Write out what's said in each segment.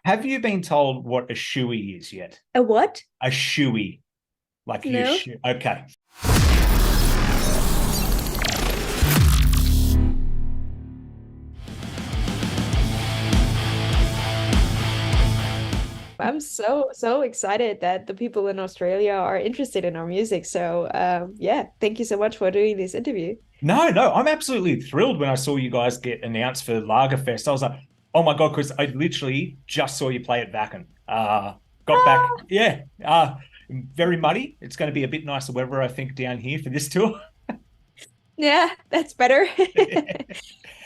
Have you been told what a shoey is yet? A what? A shoey, like you No. shoe. Okay. I'm so excited that the people in Australia are interested in our music. So yeah, thank you so much for doing this interview. No, no, I'm absolutely thrilled when I saw you guys get announced for Lagerfest. I was like, oh my God, because I literally just saw you play at Wacken. Got back, Ah, yeah, very muddy. It's going to be a bit nicer weather, I think, down here for this tour. yeah, that's better.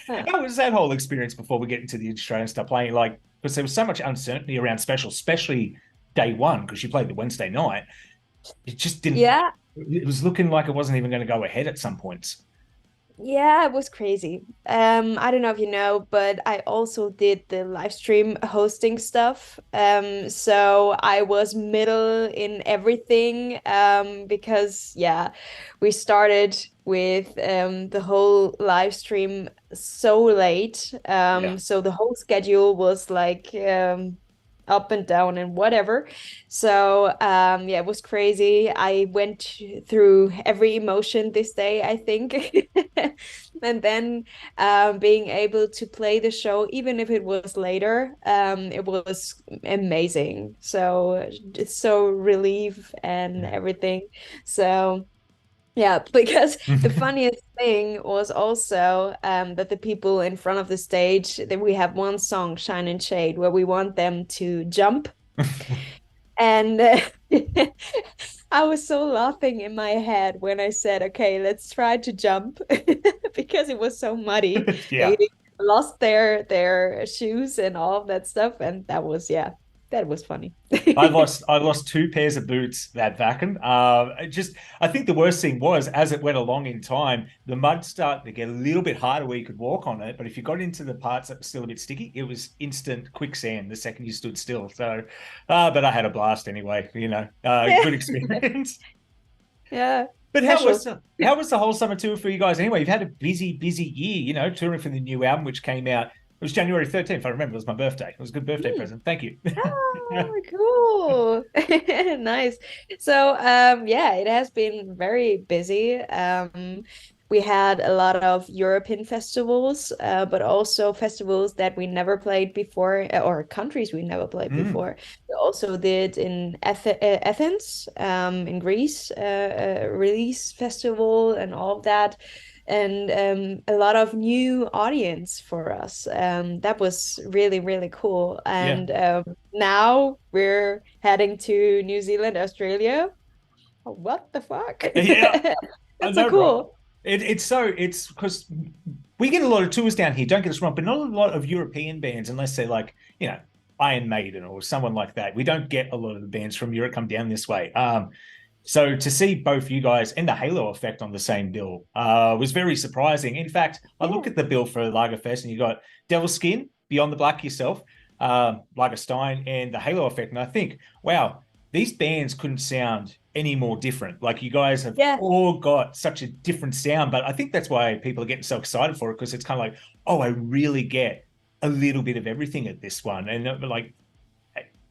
How was that whole experience before we get into the Australian stuff playing? Like, because there was so much uncertainty around specials, especially day one, because you played the Wednesday night. It just didn't, Yeah, it was looking like it wasn't even going to go ahead at some points. yeah, it was crazy. I don't know if you know, but I also did the live stream hosting stuff. So I was middle in everything. Because yeah, we started with the whole live stream so late. Yeah. So the whole schedule was like up and down and whatever. So yeah, it was crazy. I went through every emotion this day, I think. And then being able to play the show, even if it was later, it was amazing. So it's so relief and Yeah. everything. So yeah, because the funniest thing was also that the people in front of the stage, that we have one song, Shine and Shade, where we want them to jump. And I was so laughing in my head when I said, okay, let's try to jump because it was so muddy. Yeah. They lost their shoes and all of that stuff. And that was, yeah, that was funny. I lost two pairs of boots that vacuum. I think the worst thing was as it went along in time, the mud started to get a little bit harder where you could walk on it. But if you got into the parts that were still a bit sticky, it was instant quicksand the second you stood still. So, but I had a blast anyway. Good experience. Yeah, But how special. was how was the whole summer tour for you guys anyway? You've had a busy, busy year, touring for the new album, which came out. It was January 13th. I remember it was my birthday. It was a good birthday Hmm. present. Thank you. Oh, cool. Nice. So, yeah, it has been very busy. We had a lot of European festivals, but also festivals that we never played before, or countries we never played Mm, before. We also did in Athens, in Greece, a release festival and all of that, and a lot of new audience for us. That was really, really cool. yeah. And now we're heading to New Zealand, Australia. What the fuck? Yeah. I That's so know, right? cool. It's because we get a lot of tours down here. Don't get us wrong, but not a lot of European bands, unless they're like Iron Maiden or someone like that. We don't get a lot of the bands from Europe come down this way. So to see both you guys and the Halo Effect on the same bill was very surprising. In fact, I look Yeah. at the bill for Lagerfest, and you got Devil's Skin, Beyond the Black yourself, Lagerstein, and the Halo Effect, and I think, wow, these bands couldn't sound any more different. Like you guys have Yeah. all got such a different sound, but I think that's why people are getting so excited for it because it's kind of like, oh, I really get a little bit of everything at this one, and like,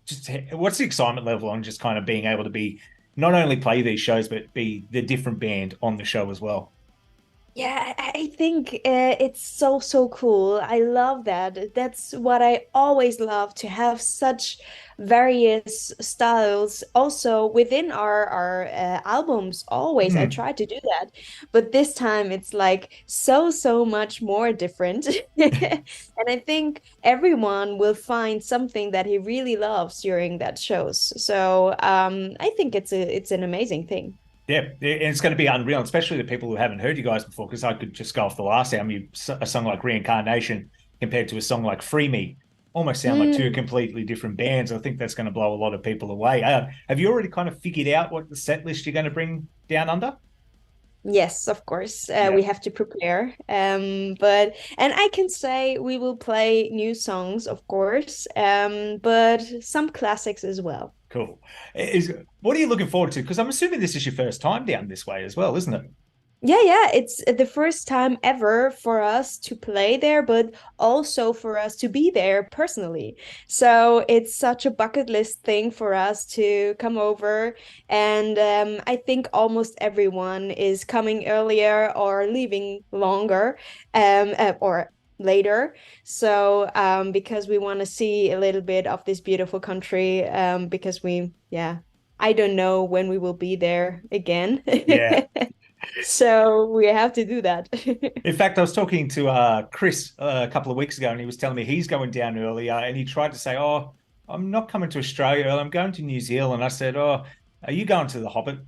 just what's the excitement level on just kind of being able to be not only play these shows but be the different band on the show as well. Yeah, I think it's so cool. I love that. That's what I always love, to have such various styles also within our albums. Always, I Mm. try to do that, but this time it's like so much more different. And I think everyone will find something that he really loves during that shows. So I think it's an amazing thing. Yeah, and it's going to be unreal, especially the people who haven't heard you guys before. Because I could just go off the last album, a song like Reincarnation compared to a song like Free Me, almost sound like two Mm. completely different bands. I think that's going to blow a lot of people away. Have you already kind of figured out what the set list you're going to bring down under? Yes, of course. Yeah, We have to prepare. But and I can say we will play new songs, of course. But some classics as well. cool. Is What are you looking forward to? Because I'm assuming this is your first time down this way as well, isn't it? Yeah, it's the first time ever for us to play there, but also for us to be there personally. So it's such a bucket list thing for us to come over. And I think almost everyone is coming earlier or leaving longer, or later. So because we want to see a little bit of this beautiful country, because yeah, I don't know when we will be there again. Yeah. So we have to do that. In fact, I was talking to Chris a couple of weeks ago, and he was telling me he's going down earlier, and he tried to say, "Oh, I'm not coming to Australia early. I'm going to New Zealand." I said, "Oh, are you going to the Hobbit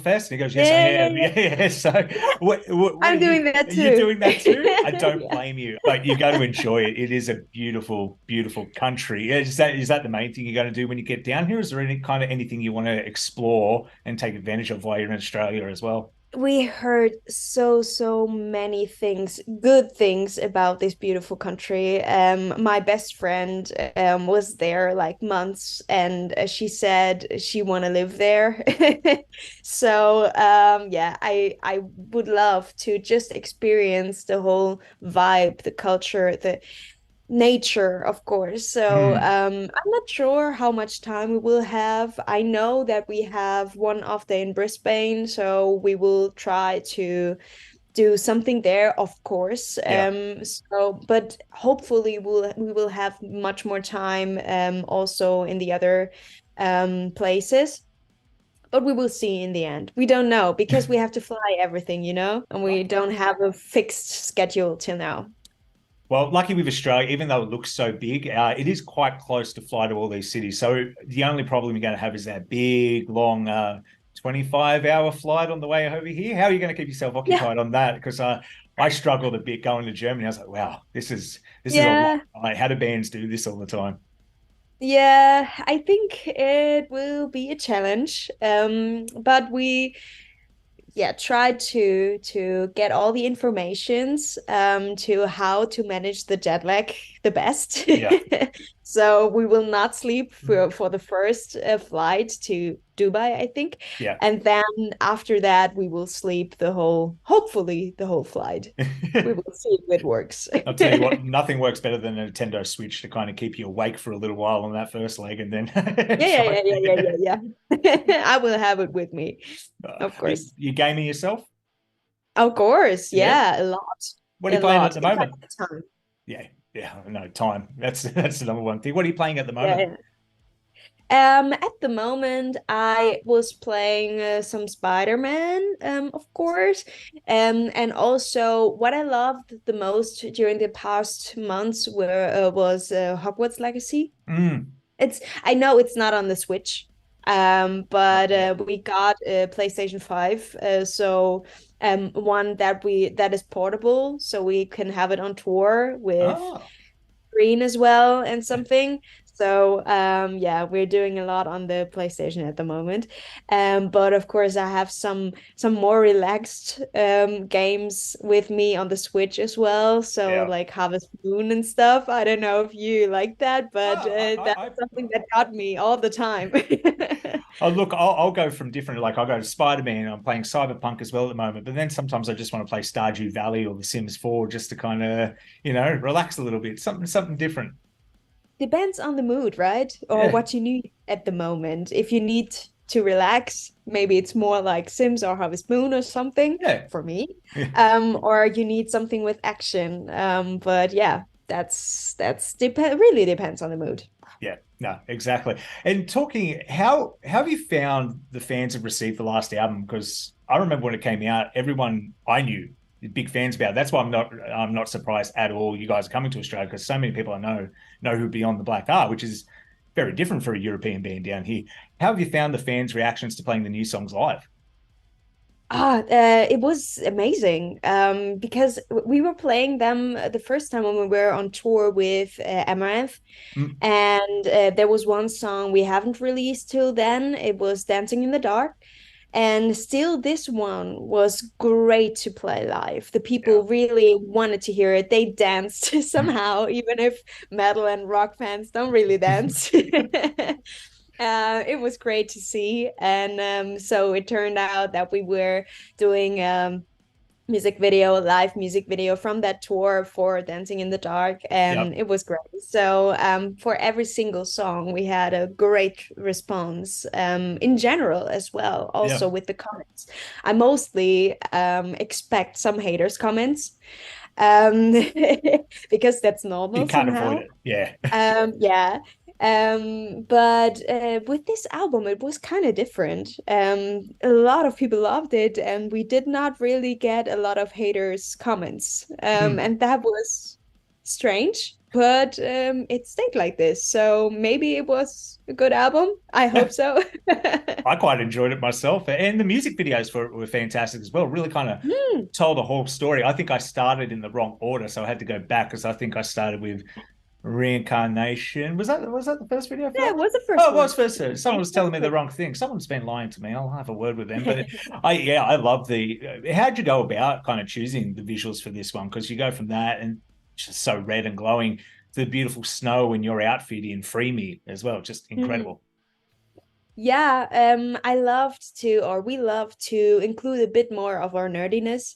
Fest?" And he goes, "Yes, I Yeah, yeah, am." yeah. Yeah. So, what are I'm you? doing that Are you too. doing that too? I don't Yeah. blame you, but you got to enjoy it. It is a beautiful, beautiful country. Is that the main thing you're going to do when you get down here? Is there any kind of anything you want to explore and take advantage of while you're in Australia as well? We heard so many things, good things about this beautiful country. My best friend was there like months, and she said she want to live there. So yeah, I would love to just experience the whole vibe, the culture, the nature, of course. So Hmm. I'm not sure how much time we will have. I know that we have one off day in Brisbane, so we will try to do something there, of course. Yeah. So but hopefully we will have much more time also in the other places. But we will see in the end. We don't know because we have to fly everything, and we don't have a fixed schedule till now. Well, lucky with Australia, even though it looks so big, it is quite close to fly to all these cities. So the only problem you're going to have is that big, long 25-hour flight on the way over here. How are you going to keep yourself Yeah. occupied on that? Because I struggled a bit going to Germany. I was like, wow, this is a lot. Yeah. Like, how do bands do this all the time? Yeah, I think it will be a challenge. But we tried to get all the informations to how to manage the jet lag the best. Yeah. So we will not sleep for the first flight to Dubai, I think. Yeah. And then after that, we will sleep hopefully the whole flight. We will see if it works. I'll tell you what, nothing works better than a Nintendo Switch to kind of keep you awake for a little while on that first leg and then Yeah, try. yeah, yeah, yeah, yeah, yeah, yeah. I will have it with me, of course. You gaming yourself? Of course, Yeah. yeah, a lot, What are a you playing at lot. the If I moment? have time. Yeah, yeah, no time. That's the number one thing. What are you playing at the Yeah, moment? yeah. At the moment, I was playing some Spider-Man, of course. And also what I loved the most during the past months was Hogwarts Legacy. Mm. I know it's not on the Switch, but Yeah. we got a PlayStation 5, so one that is portable, so we can have it on tour with Oh, screen as well and something. So yeah, we're doing a lot on the PlayStation at the moment. But of course I have some more relaxed games with me on the Switch as well. So yeah. like Harvest Moon and stuff. I don't know if you like that, but Oh, that's something that got me all the time. look, I'll go from different. Like I'll go to Spider-Man. I'm playing Cyberpunk as well at the moment. But then sometimes I just want to play Stardew Valley or The Sims 4 just to kind of, relax a little bit. Something different. Depends on the mood, right? Or Yeah. what you need at the moment. If you need to relax, maybe it's more like Sims or Harvest Moon or something Yeah. for me. Yeah. Or you need something with action. But yeah, really depends on the mood. Yeah, no, exactly. And talking, how have you found the fans have received the last album? Because I remember when it came out, everyone I knew big fans about it. That's why I'm not surprised at all. You guys are coming to Australia because so many people I know who Beyond the Black are, which is very different for a European band down here. How have you found the fans' reactions to playing the new songs live? It was amazing. Because we were playing them the first time when we were on tour with Amaranth. Mm, And there was one song we haven't released till then. It was Dancing in the Dark. And still, this one was great to play live. The yeah. people really wanted to hear it. They danced somehow, even if metal and rock fans don't really dance. It was great to see. And so it turned out that we were doing live music video from that tour for Dancing in the Dark, and Yep. it was great. So for every single song, we had a great response in general as well, also Yep. with the comments. I mostly expect some haters comments um because that's You normal can't avoid somehow. it. Yeah. Yeah. But with this album, it was kind of different. A lot of people loved it, and we did not really get a lot of haters' comments. Mm. And that was strange, but it stayed like this. So maybe it was a good album. I Yeah. hope so. I quite enjoyed it myself. And the music videos for it were fantastic as well. Really kind of Hmm. told the whole story. I think I started in the wrong order, so I had to go back because I think I started with Reincarnation. Was that the first video for Yeah, that it one? was the Oh, first it one. was first. I Someone think was it was telling me the the wrong thing. Someone's been lying to me. I'll have a word with them. But first. I love the. How'd you go about kind of choosing the visuals for this one? Because you go from that and just so red and glowing to the beautiful snow in your outfit in Free Me as well. Just incredible. Yeah, I loved to, or we loved to include a bit more of our nerdiness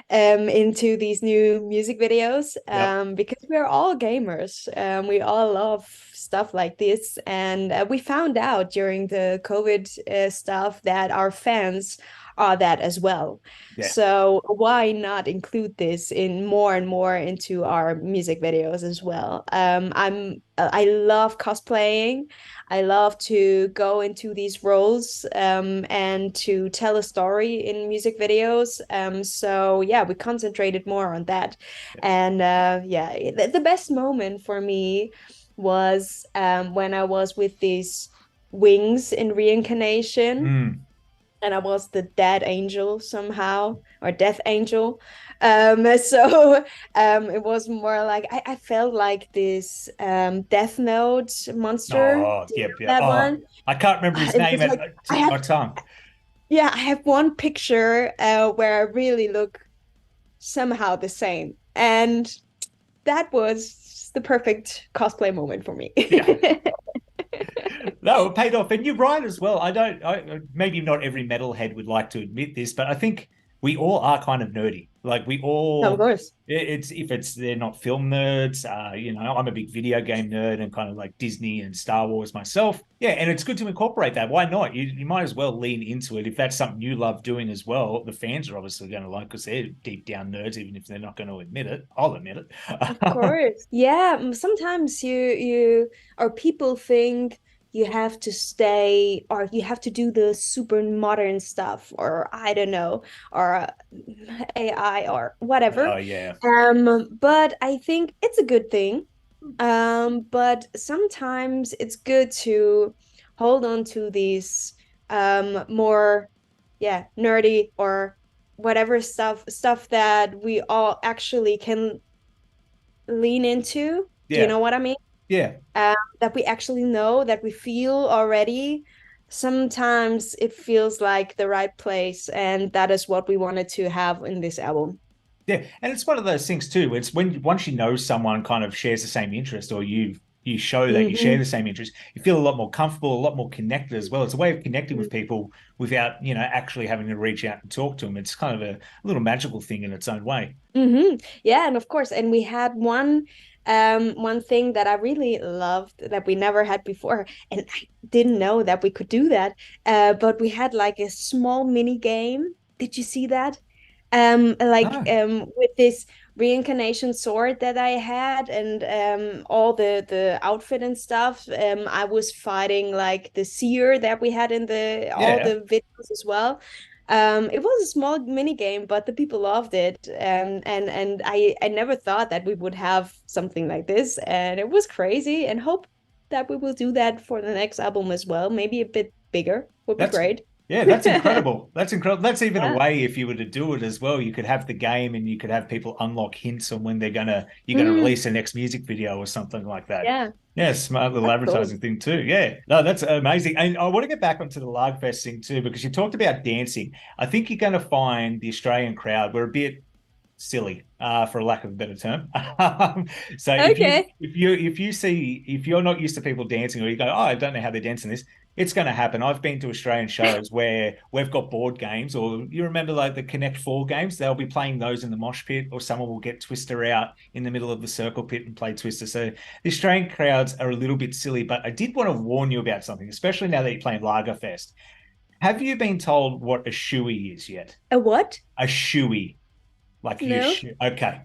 into these new music videos Yep. because we're all gamers. We all love stuff like this. And we found out during the COVID stuff that our fans are that as well. Yeah. So why not include this in more and more into our music videos as well? I love cosplaying. I love to go into these roles and to tell a story in music videos. So yeah, we concentrated more on that. And yeah, the best moment for me was when I was with these wings in reincarnation Mm. and I was the dead angel somehow, or death angel. So it was more like I felt like this Death Note monster. Oh, Do you yep, know yep. that Oh, one? I can't remember his It name was at like the I tip of have, my tongue. yeah, I have one picture where I really look somehow the same, and that was the perfect cosplay moment for me. Yeah. No, it paid off. And you're right as well. Maybe not every metalhead would like to admit this, but I think we all are kind of nerdy. Like we Of all, course. it's if it's they're not film nerds. I'm a big video game nerd and kind of like Disney and Star Wars myself. Yeah, and it's good to incorporate that. Why not? You might as well lean into it if that's something you love doing as well. The fans are obviously going to like because they're deep down nerds, even if they're not going to admit it. I'll admit Of it. course. Yeah, sometimes you or people think you have to stay or you have to do the super modern stuff or I don't know or AI or Oh whatever. yeah, But I think it's a good thing. But sometimes it's good to hold on to these more yeah, nerdy or whatever stuff that we all actually can lean into. Do you yeah, know what I mean? yeah. That we actually know, that we feel already. Sometimes it feels like the right place, and that is what we wanted to have in this album. Yeah, and it's one of those things too. It's when once you know someone kind of shares the same interest, or you show that you share Hmm. the same interest, you feel a lot more comfortable, a lot more connected as well. It's a way of connecting with people without actually having to reach out and talk to them. It's kind of a little magical thing in its own way. Yeah, and of course, and we had one thing that I really loved that we never had before, and I didn't know that we could do that. But we had like a small mini game. Did you see that? Like No, with this reincarnation sword that I had and all the outfit and stuff. I was fighting like the seer that we had in the all yeah, the videos as well. It was a small mini game, but the people loved it. And I never thought that we would have something like this, and it was crazy. And hope that we will do that for the next album as well. Maybe a bit bigger would be that's great. that's incredible. That's incredible. That's even a Yeah. way if you were to do it as well. You could have the game and you could have people unlock hints on when you're gonna Mm, release the next music video or something like that. yeah, Yeah, smart little that's cool. advertising thing too. Yeah, no, that's amazing. And I want to get back onto the Lagfest thing too because you talked about dancing. I think you're going to find the Australian crowd. We're a bit silly, for a lack of a better term. So Okay. if you're not used to people dancing, or you go, oh, I don't know how they're dancing this, it's going to happen. I've been to Australian shows where we've got board games, or you remember like the Connect Four games? They'll be playing those in the mosh pit, or someone will get Twister out in the middle of the circle pit and play Twister. So the Australian crowds are a little bit silly, but I did want to warn you about something, especially now that you're playing Lagerfest. Have you been told what a shoey is yet? A what? A shoey. Like you No. okay.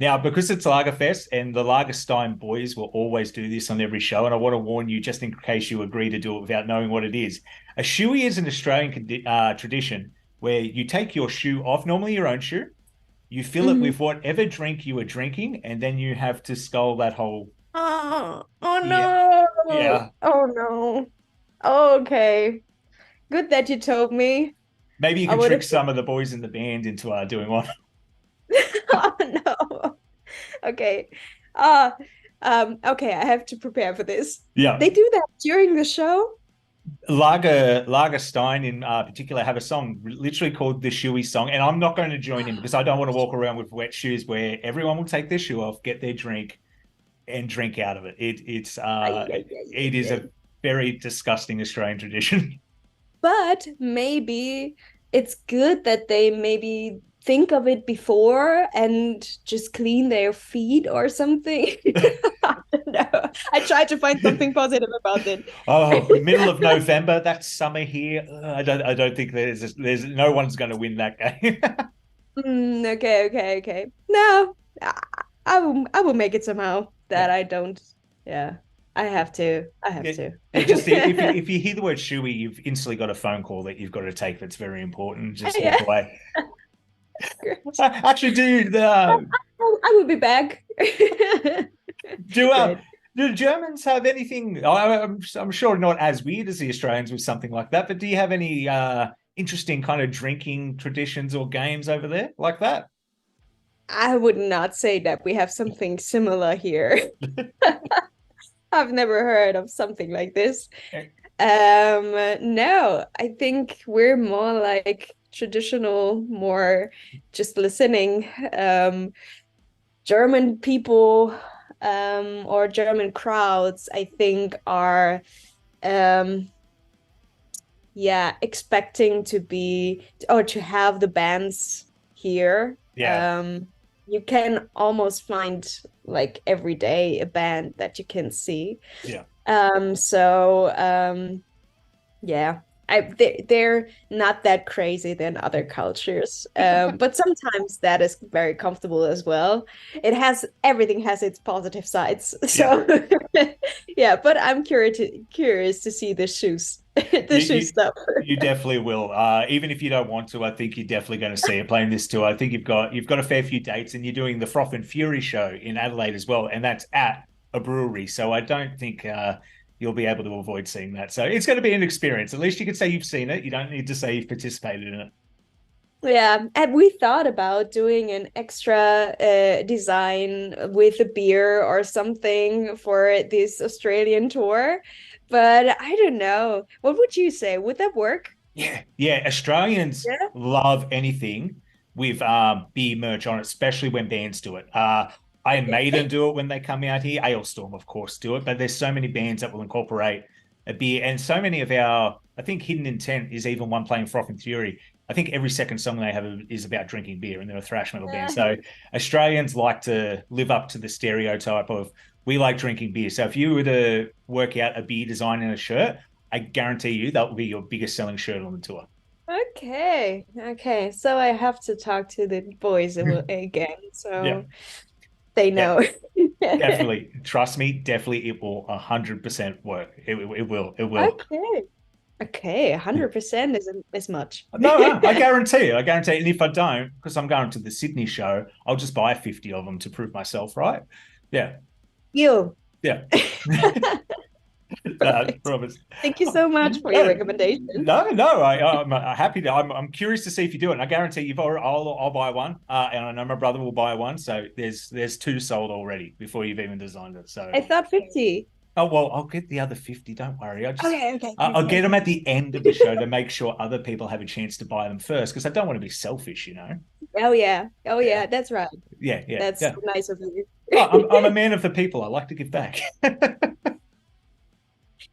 Now, because it's Lagerfest and the Lagerstein boys will always do this on every show, and I want to warn you just in case you agree to do it without knowing what it is. A shoey is an Australian tradition where you take your shoe off, normally your own shoe, you fill it Mhm. with whatever drink you were drinking, and then you have to scull that whole. Oh Yeah, no. yeah. Oh no. Okay. Good that you told me. Maybe you I can would trick have. some of the boys in the band into doing one. Oh no. Okay. Uh okay, I have to prepare for this. Yeah. They do that during the show? Lagerstein in particular have a song literally called the Shoey Song, and I'm not going to join in because I don't want to walk around with wet shoes where everyone will take their shoe off, get their drink, and drink out of it. Ay, ay, ay, It ay, is a ay. very disgusting Australian tradition. But maybe it's good that they maybe think of it before and just clean their feet or something. I don't know. I tried to find something positive about it. Oh, middle of November, that's summer here. I don't think there's no one's going to win that game. Okay, okay, okay. No, I will make it somehow that Yeah. I don't. Yeah, I have to. I have Yeah, to. yeah, just if you hear the word shoey, you've instantly got a phone call that you've got to take. That's very important. Just walk Yeah. away. Actually, I will be back. do Great. do Germans have anything? I'm sure not as weird as the Australians with something like that. But do you have any interesting kind of drinking traditions or games over there like that? I would not say that we have something similar here. I've never heard of something like this. No, I think we're more like traditional, more just listening. German people, or German crowds, I think are um yeah, expecting to be or to have the bands here. Yeah, You can almost find like every day a band that you can see. yeah, So yeah, they're not that crazy than other cultures. But sometimes that is very comfortable as well. Everything has its positive sides. yeah. So yeah, but I'm curious to see the shoes, the You, shoe you, stuff. you definitely will. Even if you don't want to, I think you're definitely going to see it playing this tour. I think you've got a fair few dates, and you're doing the Froth and Fury show in Adelaide as well, and that's at a brewery. So I don't think you'll be able to avoid seeing that. So it's going to be an experience. At least you can say you've seen it. You don't need to say you've participated in it. Yeah, and we thought about doing an extra design with a beer or something for this Australian tour, but I don't know. What would you say? Would that work? Yeah, yeah. Australians Yeah. love anything with beer merch on it, especially when bands do it. Iron Maiden do it when they come out here. Ailstorm, of course, do it. But there's so many bands that will incorporate a beer, and so many of our. I think Hidden Intent is even one playing Froth and Fury. I think every second song they have is about drinking beer, and they're a thrash metal band. So Australians like to live up to the stereotype of we like drinking beer. So if you were to work out a beer design in a shirt, I guarantee you that will be your biggest selling shirt on the tour. Okay. Okay. So I have to talk to the boys again, Yeah, so they yeah, know. definitely. Trust me, definitely, it will 100% work. It will. It will. Okay. Okay, 100% is much. No, no, I guarantee it. I guarantee it. And if I don't, because I'm going to the Sydney show, I'll just buy 50 of them to prove myself right. Yeah, You. yeah. Perfect. Promise. Thank you so much for your recommendation. No. I'm happy to. I'm curious to see if you do it. And I guarantee you've already. I'll buy one, and I know my brother will buy one. So there's two sold already before you've even designed it. So I thought 50. oh well, I'll get the other 50. Don't worry. Okay. I'll get them at the end of the show to make sure other people have a chance to buy them first because I don't want to be selfish. Oh yeah. Oh Yeah, yeah, that's right. yeah, yeah, That's yeah. so nice of you. Oh, I'm a man of the people. I like to give back.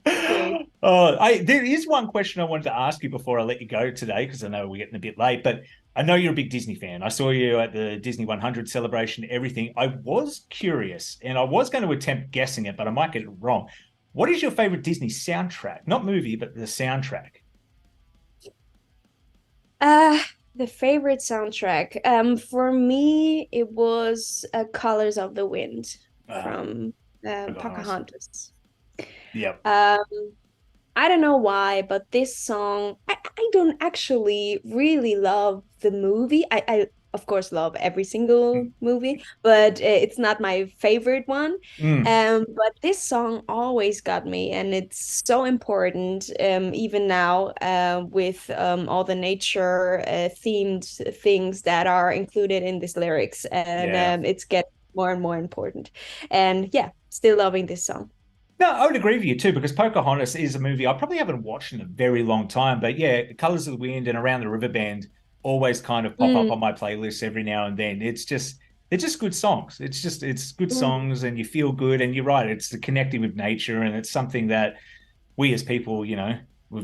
Great. There is one question I wanted to ask you before I let you go today, because I know we're getting a bit late, but I know you're a big Disney fan. I saw you at the Disney 100 celebration, everything. I was curious, and I was going to attempt guessing it, but I might get it wrong. What is your favorite Disney soundtrack? Not movie, but the soundtrack. Uh, the favorite soundtrack. For me, it was Colors of the Wind Ah, from Pocahontas. Pocahontas. Yep. Um, I don't know why, but this song, I don't actually really love the movie. I of course love every single movie, but it's not my favorite one. Mm, But this song always got me, and it's so important, even now, with all the nature themed things that are included in these lyrics, and yeah. it's getting more and more important. And yeah, still loving this song. No, I would agree with you too, because Pocahontas is a movie I probably haven't watched in a very long time. But yeah, Colors of the Wind and Around the River Band always kind of pop up Mm. on my playlist every now and then. They're just good songs. It's good Mm. songs and you feel good. And you're right, it's the connecting with nature, and it's something that we as people,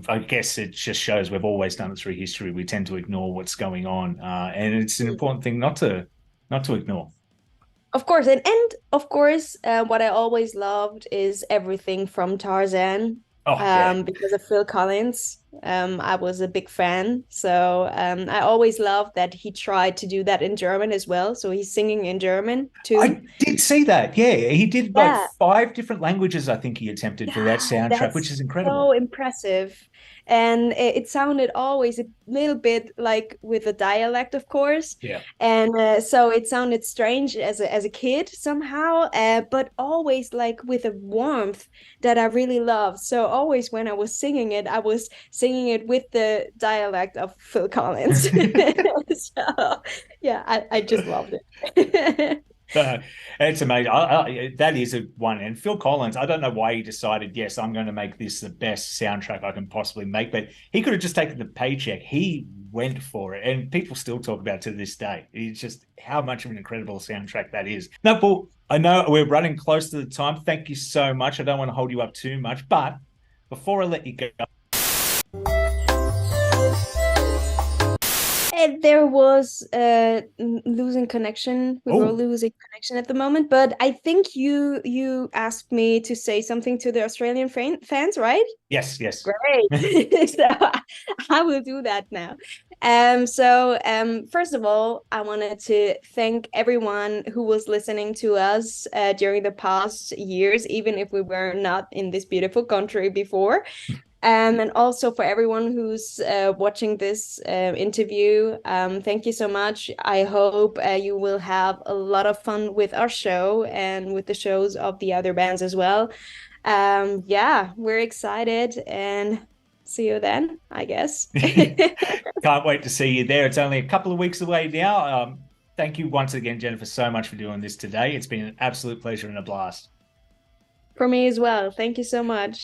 I guess it just shows we've always done it through history. We tend to ignore what's going on, and it's an important thing not to ignore. Of course, and of course, what I always loved is everything from Tarzan, Oh yeah. because of Phil Collins. I was a big fan, so I always loved that he tried to do that in German as well. So he's singing in German too. I did see that. Yeah, he did like Yeah, five different languages. I think he attempted for that yeah, soundtrack, which that's is incredible. so impressive. And it sounded always a little bit like with a dialect, of course. Yeah. And so it sounded strange as a kid somehow, but always like with a warmth that I really loved. So always when I was singing it, I was singing it with the dialect of Phil Collins. So yeah, I just loved it. Uh, it's amazing. That is a one. And Phil Collins, I don't know why he decided, yes, I'm going to make this the best soundtrack I can possibly make, but he could have just taken the paycheck. He went for it, and people still talk about it to this day. It's just how much of an incredible soundtrack that is. No, Paul, I know we're running close to the time. Thank you so much. I don't want to hold you up too much, but before I let you go, There was losing connection. We were oh, losing connection at the moment, but I think you asked me to say something to the Australian fans, right? yes, yes. Great. So I will do that now. First of all, I wanted to thank everyone who was listening to us during the past years, even if we were not in this beautiful country before. And also for everyone who's watching this interview, thank you so much. I hope you will have a lot of fun with our show and with the shows of the other bands as well. Yeah, we're excited and see you then, I guess. Can't wait to see you there. It's only a couple of weeks away now. Thank you once again, Jennifer, so much for doing this today. It's been an absolute pleasure and a blast. For me as well. Thank you so much.